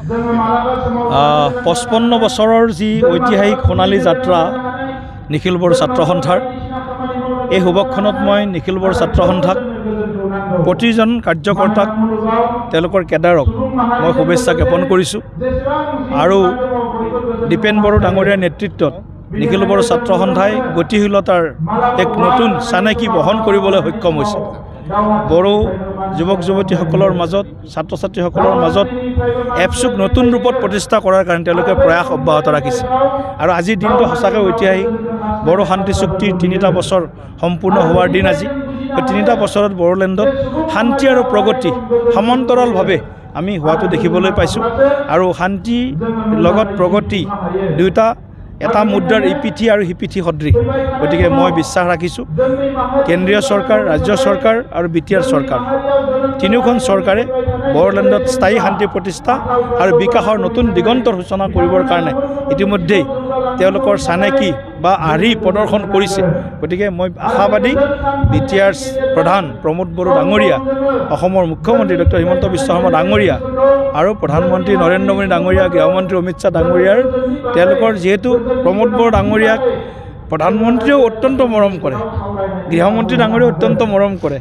55 বছৰৰ যি ঐতিহাসিক সোণালী যাত্ৰা নিখিল বড়ো ছাত্ৰ সন্থাৰ এই শুভক্ষণত মই নিখিল বড়ো ছাত্ৰ সন্থাক প্ৰতিজন কাৰ্যকৰ্তাক তেওঁলোকৰ কেডাৰক মই শুভেচ্ছা জ্ঞাপন কৰিছোঁ আৰু দীপেন বড়ো ডাঙৰীয়াৰ নেতৃত্বত নিখিল বড়ো ছাত্ৰ সন্থাই গতিশীলতাৰ এক নতুন চানেকি বহন কৰিবলৈ সক্ষম হৈছে। বড়ো যুৱক যুৱতীসকলৰ মাজত ছাত্ৰ ছাত্ৰীসকলৰ মাজত এপছুক নতুন ৰূপত প্ৰতিষ্ঠা কৰাৰ কাৰণে তেওঁলোকে প্ৰয়াস অব্যাহত ৰাখিছে আৰু আজিৰ দিনটো সঁচাকৈ ঐতিহাসিক। বড়ো শান্তি চুক্তিৰ 3টা বছৰ সম্পূৰ্ণ হোৱাৰ দিন আজি। এই 3টা বছৰত বড়োলেণ্ডত শান্তি আৰু প্ৰগতি সমান্তৰালভাৱে আমি হোৱাটো দেখিবলৈ পাইছোঁ আৰু শান্তিৰ লগত প্ৰগতি দুয়োটা এটা মুদ্ৰাৰ ইপিঠি আৰু সিপিঠি সদৃশ। গতিকে মই বিশ্বাস ৰাখিছোঁ কেন্দ্ৰীয় চৰকাৰ, ৰাজ্য চৰকাৰ আৰু বিটিআৰ চৰকাৰ তিনিওখন চৰকাৰে বড়োলেণ্ডত স্থায়ী শান্তি প্ৰতিষ্ঠা আৰু বিকাশৰ নতুন দিগন্তৰ সূচনা কৰিবৰ কাৰণে ইতিমধ্যেই তেওঁলোকৰ চানেকি বা আৰ্হি প্ৰদৰ্শন কৰিছে। গতিকে মই আশাবাদী বিটিআৰ প্ৰধান প্ৰমোদ বড়ো ডাঙৰীয়া, অসমৰ মুখ্যমন্ত্ৰী ডক্টৰ হিমন্ত বিশ্ব শৰ্মা ডাঙৰীয়া আৰু প্ৰধানমন্ত্ৰী নৰেন্দ্ৰ মোদী ডাঙৰীয়া, গৃহমন্ত্ৰী অমিত শ্বাহ ডাঙৰীয়াৰ তেওঁলোকৰ যিহেতু প্ৰমোদ বড়ো ডাঙৰীয়াক প্ৰধানমন্ত্ৰীয়েও অত্যন্ত মৰম কৰে, গৃহমন্ত্ৰী ডাঙৰীয়াও অত্যন্ত মৰম কৰে,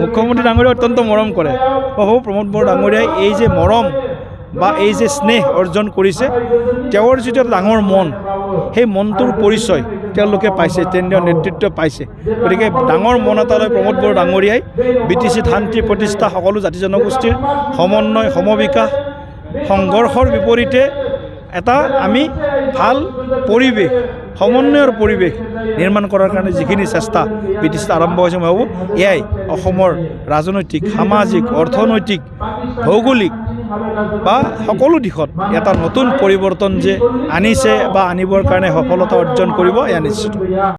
মুখ্যমন্ত্ৰী ডাঙৰীয়াও অত্যন্ত মৰম কৰে। ভাবোঁ প্ৰমোদ বড়ো ডাঙৰীয়াই এই যে মৰম বা এই যে স্নেহ অৰ্জন কৰিছে, তেওঁৰ যিটো এটা ডাঙৰ মন, সেই মনটোৰ পৰিচয় তেওঁলোকে পাইছে, কেন্দ্ৰীয় নেতৃত্ব পাইছে। গতিকে ডাঙৰ মন এটালৈ প্ৰমোদ বড়ো ডাঙৰীয়াই BTCত শান্তি প্ৰতিষ্ঠা, সকলো জাতি জনগোষ্ঠীৰ সমন্বয়, সমবিকাশ, সংঘৰ্ষৰ বিপৰীতে এটা আমি ভাল পৰিৱেশ, সমন্বয়ৰ পৰিৱেশ নিৰ্মাণ কৰাৰ কাৰণে যিখিনি চেষ্টা BTCত আৰম্ভ হৈছে, মই ভাবোঁ এয়াই অসমৰ ৰাজনৈতিক, সামাজিক, অৰ্থনৈতিক, ভৌগোলিক বা সকলো দিশত এটা নতুন পৰিৱৰ্তন যে আনিছে বা আনিবৰ কাৰণে সফলতা অৰ্জন কৰিব, এয়া নিশ্চিত।